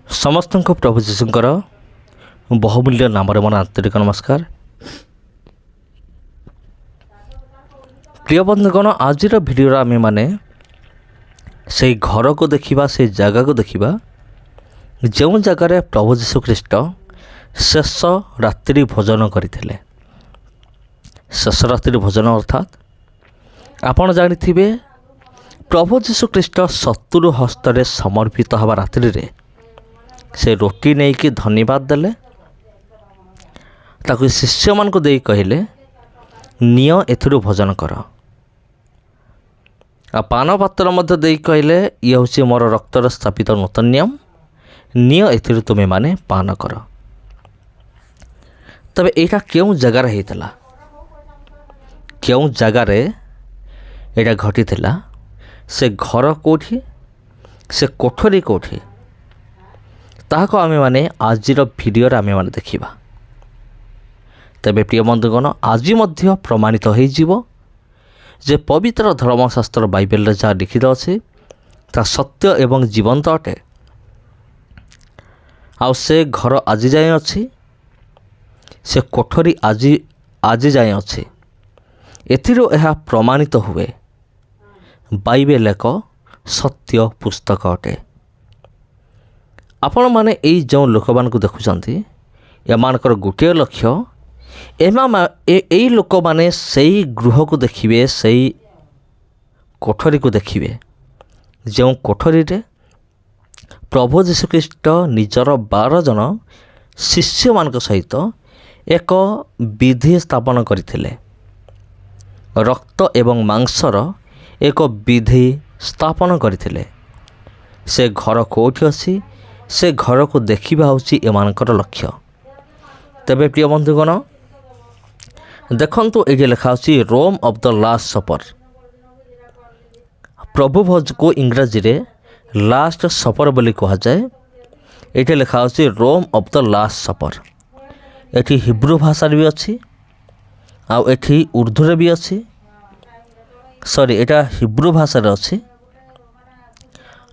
ସମସ୍ତଙ୍କୁ ପ୍ରଭୁ ଯୀଶୁଙ୍କର ବହୁମୂଲ୍ୟ ନାମରେ ମୋର ଆନ୍ତରିକ ନମସ୍କାର। ପ୍ରିୟ ବନ୍ଧୁଗଣ, ଆଜିର ଭିଡ଼ିଓରେ ଆମେମାନେ ସେଇ ଘରକୁ ଦେଖିବା, ସେଇ ଜାଗାକୁ ଦେଖିବା ଯେଉଁ ଜାଗାରେ ପ୍ରଭୁ ଯୀଶୁଖ୍ରୀଷ୍ଟ ଶେଷ ରାତ୍ରି ଭୋଜନ କରିଥିଲେ। ଶେଷ ରାତ୍ରି ଭୋଜନ ଅର୍ଥାତ୍ ଆପଣ ଜାଣିଥିବେ, ପ୍ରଭୁ ଯୀଶୁଖ୍ରୀଷ୍ଟ ଶତ୍ରୁ ହସ୍ତରେ ସମର୍ପିତ ହେବା ରାତ୍ରିରେ ସେ ରୁଟି ନେଇକି ଧନ୍ୟବାଦ ଦେଲେ, ତାକୁ ଶିଷ୍ୟମାନଙ୍କୁ ଦେଇ କହିଲେ, ନିଅ ଏଥିରୁ ଭୋଜନ କର। ଆଉ ପାନ ପାତ୍ର ମଧ୍ୟ ଦେଇ କହିଲେ, ଇଏ ହେଉଛି ମୋର ରକ୍ତର ସ୍ଥାପିତ ନୂତନ ନିୟମ, ନିଅ ଏଥିରୁ ତୁମେମାନେ ପାନ କର। ତେବେ ଏଇଟା କେଉଁ ଜାଗାରେ ହେଇଥିଲା, କେଉଁ ଜାଗାରେ ଏଇଟା ଘଟିଥିଲା, ସେ ଘର କେଉଁଠି, ସେ କୋଠରୀ କେଉଁଠି, ତାହାକୁ ଆମେମାନେ ଆଜିର ଭିଡ଼ିଓରେ ଆମେମାନେ ଦେଖିବା। ତେବେ ପ୍ରିୟ ବନ୍ଧୁଗଣ, ଆଜି ମଧ୍ୟ ପ୍ରମାଣିତ ହୋଇଯିବ ଯେ ପବିତ୍ର ଧର୍ମଶାସ୍ତ୍ର ବାଇବେଲରେ ଯାହା ଲିଖିତ ଅଛି ତାହା ସତ୍ୟ ଏବଂ ଜୀବନ୍ତ ଅଟେ। ଆଉ ସେ ଘର ଆଜି ଯାଏଁ ଅଛି, ସେ କୋଠରୀ ଆଜି ଯାଏଁ ଅଛି। ଏଥିରୁ ଏହା ପ୍ରମାଣିତ ହୁଏ ବାଇବେଲ ଏକ ସତ୍ୟ ପୁସ୍ତକ ଅଟେ। ଆପଣମାନେ ଏଇ ଯେଉଁ ଲୋକମାନଙ୍କୁ ଦେଖୁଛନ୍ତି, ଏମାନଙ୍କର ଗୋଟିଏ ଲକ୍ଷ୍ୟ, ଏଇ ଲୋକମାନେ ସେଇ ଗୃହକୁ ଦେଖିବେ, ସେଇ କୋଠରୀକୁ ଦେଖିବେ ଯେଉଁ କୋଠରୀରେ ପ୍ରଭୁ ଯୀଶୁଖ୍ରୀଷ୍ଟ ନିଜର 12 ଜଣ ଶିଷ୍ୟମାନଙ୍କ ସହିତ ଏକ ବିଧି ସ୍ଥାପନ କରିଥିଲେ। ରକ୍ତ ଏବଂ ମାଂସର ଏକ ବିଧି ସ୍ଥାପନ କରିଥିଲେ। ସେ ଘର କେଉଁଠି ଅଛି, ସେ ଘରକୁ ଦେଖିବା ହେଉଛି ଏମାନଙ୍କର ଲକ୍ଷ୍ୟ। ତେବେ ପ୍ରିୟ ବନ୍ଧୁଗଣ, ଦେଖନ୍ତୁ, ଏଇଠି ଲେଖା ଅଛି Rome of the last super. ପ୍ରଭୁ ଭୋଜକୁ ଇଂରାଜୀରେ ଲାଷ୍ଟ ସପର ବୋଲି କୁହାଯାଏ। ଏଇଠି ଲେଖା ଅଛି Rome of the last super. ଏଠି ହିବ୍ରୁ ଭାଷାରେ ବି ଅଛି, ଆଉ ଏଠି ଉର୍ଦ୍ଦୁରେ ବି ଅଛି। ଏଇଟା ହିବ୍ରୁ ଭାଷାରେ ଅଛି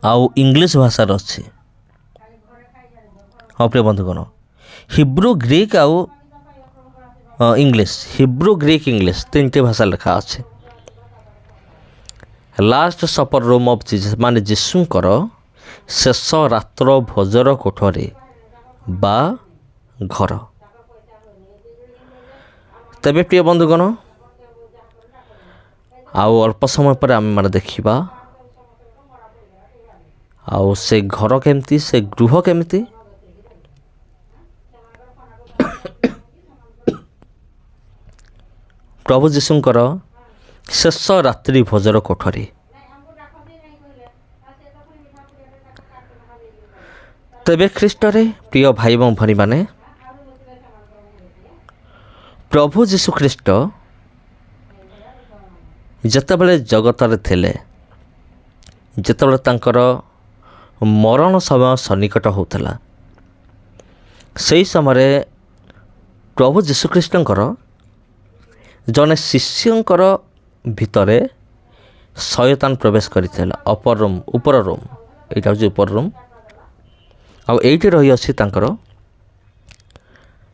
ଆଉ ଇଂଲିଶ ଭାଷାରେ ଅଛି। ହଁ ପ୍ରିୟ ବନ୍ଧୁଗଣ, ହିବ୍ରୁ, ଗ୍ରୀକ୍ ଆଉ ଇଂଲିଶ, ହିବ୍ରୁ, ଗ୍ରୀକ୍, ଇଂଲିଶ ତିନିଟି ଭାଷା ଲେଖା ଅଛି। ଲାଷ୍ଟ ସପର ରୁମ୍ ଅଫ୍ ଜିଜସ୍ ମାନେ ଯୀଶୁଙ୍କର ଶେଷ ରାତ୍ର ଭୋଜର କୋଠରୀ ବା ଘର। ତେବେ ପ୍ରିୟ ବନ୍ଧୁଗଣ, ଆଉ ଅଳ୍ପ ସମୟ ପରେ ଆମେମାନେ ଦେଖିବା ଆଉ ସେ ଘର କେମିତି, ସେ ଗୃହ କେମିତି। ପ୍ରଭୁ ଯୀଶୁଙ୍କର ଶେଷ ରାତ୍ରି ଭୋଜର କୋଠରୀ। ତେବେ ଖ୍ରୀଷ୍ଟରେ ପ୍ରିୟ ଭାଇ ଏବଂ ଭଉଣୀମାନେ, ପ୍ରଭୁ ଯୀଶୁଖ୍ରୀଷ୍ଟ ଯେତେବେଳେ ଜଗତରେ ଥିଲେ, ଯେତେବେଳେ ତାଙ୍କର ମରଣ ସମୟ ସନ୍ନିକଟ ହେଉଥିଲା, ସେହି ସମୟରେ ପ୍ରଭୁ ଯୀଶୁଖ୍ରୀଷ୍ଟଙ୍କର ଜଣେ ଶିଷ୍ୟଙ୍କର ଭିତରେ ଶୟତାନ ପ୍ରବେଶ କରିଥିଲା। ଉପର ରୁମ୍, ଏଇଟା ହେଉଛି ଉପର ରୁମ୍, ଆଉ ଏଇଠି ରହିଅଛି ତାଙ୍କର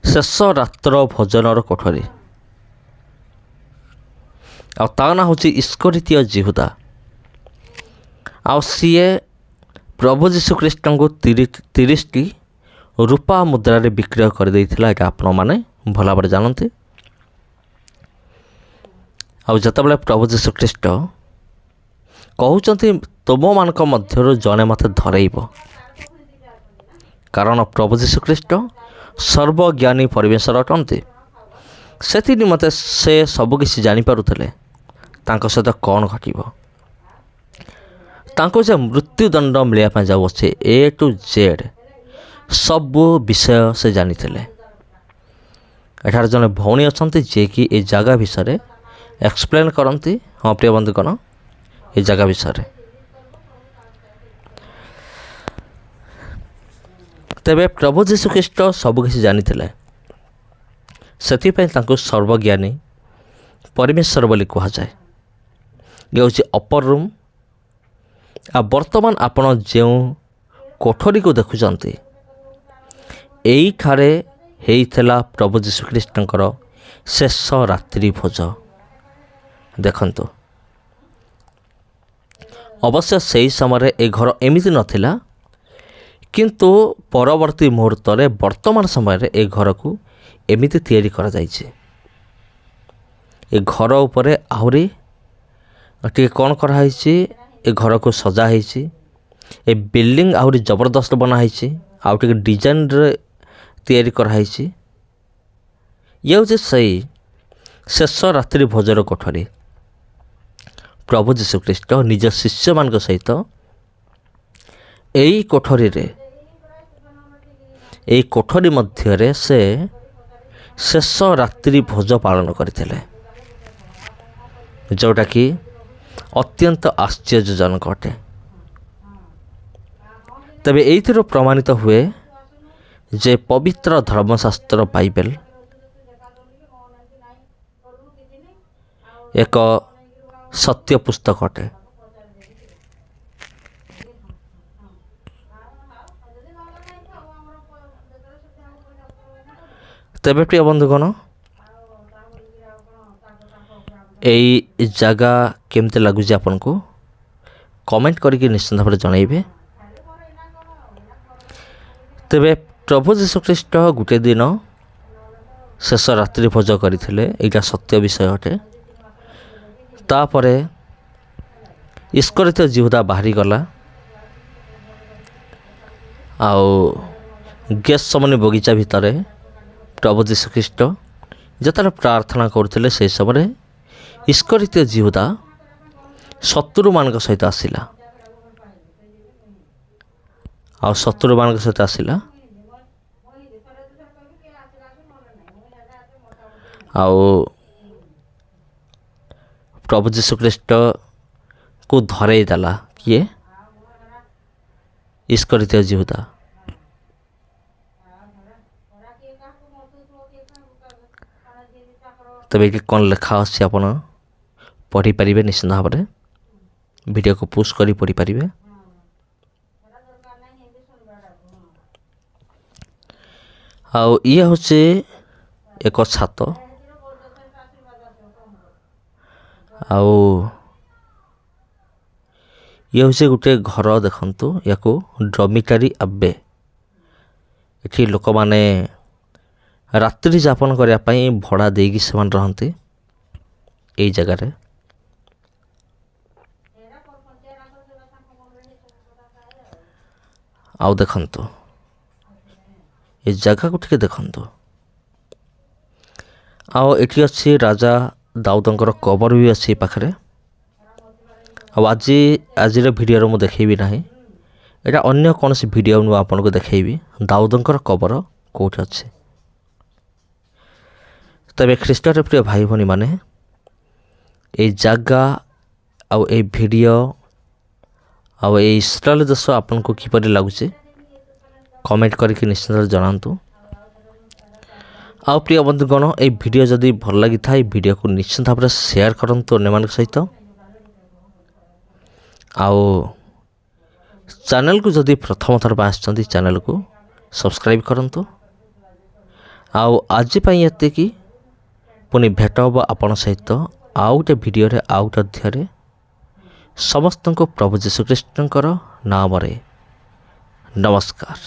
ଶେଷ ରାତ୍ର ଭୋଜନର କୋଠରୀ। ଆଉ ତା ନାଁ ହେଉଛି ଇସ୍କରିତୀୟ ଯିହୁଦା। ଆଉ ସିଏ ପ୍ରଭୁ ଯୀଶୁଖ୍ରୀଷ୍ଟଙ୍କୁ 30ଟି ରୂପା ମୁଦ୍ରାରେ ବିକ୍ରୟ କରିଦେଇଥିଲା। ଏଇଟା ଆପଣମାନେ ଭଲ ଭାବରେ ଜାଣନ୍ତି। ଆଉ ଯେତେବେଳେ ପ୍ରଭୁ ଯୀଶୁଖ୍ରୀଷ୍ଟ କହୁଛନ୍ତି, ତୁମମାନଙ୍କ ମଧ୍ୟରୁ ଜଣେ ମୋତେ ଧରେଇବ, କାରଣ ପ୍ରଭୁ ଯୀଶୁଖ୍ରୀଷ୍ଟ ସର୍ବଜ୍ଞାନୀ ପରମେଶ୍ୱର ଅଟନ୍ତି। ସେଥି ନିମନ୍ତେ ସେ ସବୁକିଛି ଜାଣିପାରୁଥିଲେ ତାଙ୍କ ସହିତ କ'ଣ ଘଟିବ। ତାଙ୍କୁ ଯେ ମୃତ୍ୟୁଦଣ୍ଡ ମିଳିବା ପାଇଁ ଯାଉଅଛି, A to Z ସବୁ ବିଷୟ ସେ ଜାଣିଥିଲେ। ଏଠାରେ ଜଣେ ଭଉଣୀ ଅଛନ୍ତି ଯିଏକି ଏ ଜାଗା ବିଷୟରେ ଏକ୍ସପ୍ଲେନ୍ କରନ୍ତି। ହଁ ପ୍ରିୟ ବନ୍ଧୁଗଣ, ଏ ଜାଗା ବିଷୟରେ। ତେବେ ପ୍ରଭୁ ଯୀଶୁଖ୍ରୀଷ୍ଟ ସବୁକିଛି ଜାଣିଥିଲେ, ସେଥିପାଇଁ ତାଙ୍କୁ ସର୍ବଜ୍ଞାନୀ ପରମେଶ୍ୱର ବୋଲି କୁହାଯାଏ। ଇଏ ହେଉଛି ଅପର ରୁମ୍। ଆଉ ବର୍ତ୍ତମାନ ଆପଣ ଯେଉଁ କୋଠରୀକୁ ଦେଖୁଛନ୍ତି, ଏଇଠାରେ ହେଇଥିଲା ପ୍ରଭୁ ଯୀଶୁଖ୍ରୀଷ୍ଟଙ୍କର ଶେଷ ରାତ୍ରି ଭୋଜ। ଦେଖନ୍ତୁ, ଅବଶ୍ୟ ସେହି ସମୟରେ ଏ ଘର ଏମିତି ନଥିଲା, କିନ୍ତୁ ପରବର୍ତ୍ତୀ ମୁହୂର୍ତ୍ତରେ ବର୍ତ୍ତମାନ ସମୟରେ ଏ ଘରକୁ ଏମିତି ତିଆରି କରାଯାଇଛି। ଏ ଘର ଉପରେ ଆହୁରି ଟିକେ କ'ଣ କରାହେଇଛି, ଏ ଘରକୁ ସଜା ହେଇଛି। ଏ ବିଲ୍ଡିଂ ଆହୁରି ଜବରଦସ୍ତ ବନା ହେଇଛି, ଆଉ ଟିକେ ଡିଜାଇନ୍ରେ ତିଆରି କରାହେଇଛି। ଇଏ ହେଉଛି ସେଇ ଶେଷ ରାତ୍ରି ଭୋଜର କୋଠରୀ। ପ୍ରଭୁ ଯୀଶୁଖ୍ରୀଷ୍ଟ ନିଜ ଶିଷ୍ୟମାନଙ୍କ ସହିତ ଏଇ କୋଠରୀ ମଧ୍ୟରେ ସେ ଶେଷ ରାତ୍ରି ଭୋଜ ପାଳନ କରିଥିଲେ, ଯେଉଁଟାକି ଅତ୍ୟନ୍ତ ଆଶ୍ଚର୍ଯ୍ୟଜନକ ଅଟେ। ତେବେ ଏଇଥିରୁ ପ୍ରମାଣିତ ହୁଏ ଯେ ପବିତ୍ର ଧର୍ମଶାସ୍ତ୍ର ବାଇବେଲ ଏକ ସତ୍ୟ ପୁସ୍ତକ ଅଟେ। ତେବେ ପ୍ରିୟ ବନ୍ଧୁଗଣ, ଏଇ ଜାଗା କେମିତି ଲାଗୁଛି ଆପଣଙ୍କୁ କମେଣ୍ଟ କରିକି ନିଶ୍ଚିନ୍ତ ଭାବରେ ଜଣାଇବେ। ତେବେ ପ୍ରଭୁ ଯୀଶୁଖ୍ରୀଷ୍ଟ ଗୋଟିଏ ଦିନ ଶେଷ ରାତ୍ରି ଭୋଜ କରିଥିଲେ, ଏଇଟା ସତ୍ୟ ବିଷୟ ଅଟେ। ତାପରେ ଇସ୍କରିତ ଜିହୁଦା ବାହାରିଗଲା, ଆଉ ଗେତ୍‌ସେମନୀ ବଗିଚା ଭିତରେ ପ୍ରଭୁ ଯୀଶୁଖ୍ରୀଷ୍ଟ ଯେତେବେଳେ ପ୍ରାର୍ଥନା କରୁଥିଲେ, ସେହି ସମୟରେ ଇସ୍କରିତ ଜିହୁଦା ଶତ୍ରୁମାନଙ୍କ ସହିତ ଆସିଲା। ଆଉ ଶତ୍ରୁମାନଙ୍କ ସହିତ ଆସିଲା, ଆଉ ପ୍ରଭୁ ଯୀଶୁଖ୍ରୀଷ୍ଟକୁ ଧରେଇ ଦେଲା। କିଏ? ଇସ୍କରିତ ଜିହୁଦା। ତେବେ ଏଠି କ'ଣ ଲେଖା ଅଛି ଆପଣ ପଢ଼ିପାରିବେ ନିଶ୍ଚିନ୍ତ ଭାବରେ, ଭିଡ଼ିଓକୁ ପୁଶ୍ କରି ପଢ଼ିପାରିବେ। ଆଉ ଇଏ ହେଉଛି ଏକ ଛାତ, ଆଉ ଇଏ ହେଉଛି ଗୋଟିଏ ଘର। ଦେଖନ୍ତୁ, ୟାକୁ ଡର୍ମିଟାରୀ ଆବେ। ଏଠି ଲୋକମାନେ ରାତ୍ରି ଯାପନ କରିବା ପାଇଁ ଭଡ଼ା ଦେଇକି ସେମାନେ ରହନ୍ତି ଏଇ ଜାଗାରେ। ଆଉ ଦେଖନ୍ତୁ, ଏ ଜାଗାକୁ ଟିକେ ଦେଖନ୍ତୁ। ଆଉ ଏଠି ଅଛି ରାଜା ଦାଉଦଙ୍କର କବର ବି ଅଛି ଏ ପାଖରେ। ଆଉ ଆଜିର ଭିଡ଼ିଓରେ ମୁଁ ଦେଖେଇବି ନାହିଁ, ଏଇଟା ଅନ୍ୟ କୌଣସି ଭିଡ଼ିଓ ମୁଁ ଆପଣଙ୍କୁ ଦେଖେଇବି ଦାଉଦଙ୍କର କବର କେଉଁଠି ଅଛି। ତେବେ ଖ୍ରୀଷ୍ଟରେ ପ୍ରିୟ ଭାଇ ଭଉଣୀମାନେ, ଏଇ ଜାଗା ଆଉ ଏଇ ଭିଡ଼ିଓ ଆଉ ଏଇ ଇସ୍ରାଏଲ ଦେଶ ଆପଣଙ୍କୁ କିପରି ଲାଗୁଛି କମେଣ୍ଟ କରିକି ନିଶ୍ଚିନ୍ତ ଜଣାନ୍ତୁ। ଆଉ ପ୍ରିୟ ବନ୍ଧୁଗଣ, ଏଇ ଭିଡ଼ିଓ ଯଦି ଭଲ ଲାଗିଥାଏ, ଭିଡ଼ିଓକୁ ନିଶ୍ଚିନ୍ତ ଭାବରେ ସେୟାର କରନ୍ତୁ ଅନ୍ୟମାନଙ୍କ ସହିତ। ଆଉ ଚ୍ୟାନେଲକୁ ଯଦି ପ୍ରଥମ ଥର ପାଇଁ ଆସିଛନ୍ତି, ଚ୍ୟାନେଲକୁ ସବସ୍କ୍ରାଇବ୍ କରନ୍ତୁ। ଆଉ ଆଜି ପାଇଁ ଏତିକି, ପୁଣି ଭେଟ ହେବ ଆପଣଙ୍କ ସହିତ ଆଉ ଗୋଟେ ଭିଡ଼ିଓରେ, ଆଉ ଗୋଟେ ଅଧ୍ୟାୟରେ। ସମସ୍ତଙ୍କୁ ପ୍ରଭୁ ଯୀଶୁଖ୍ରୀଷ୍ଟଙ୍କର ନାମରେ ନମସ୍କାର।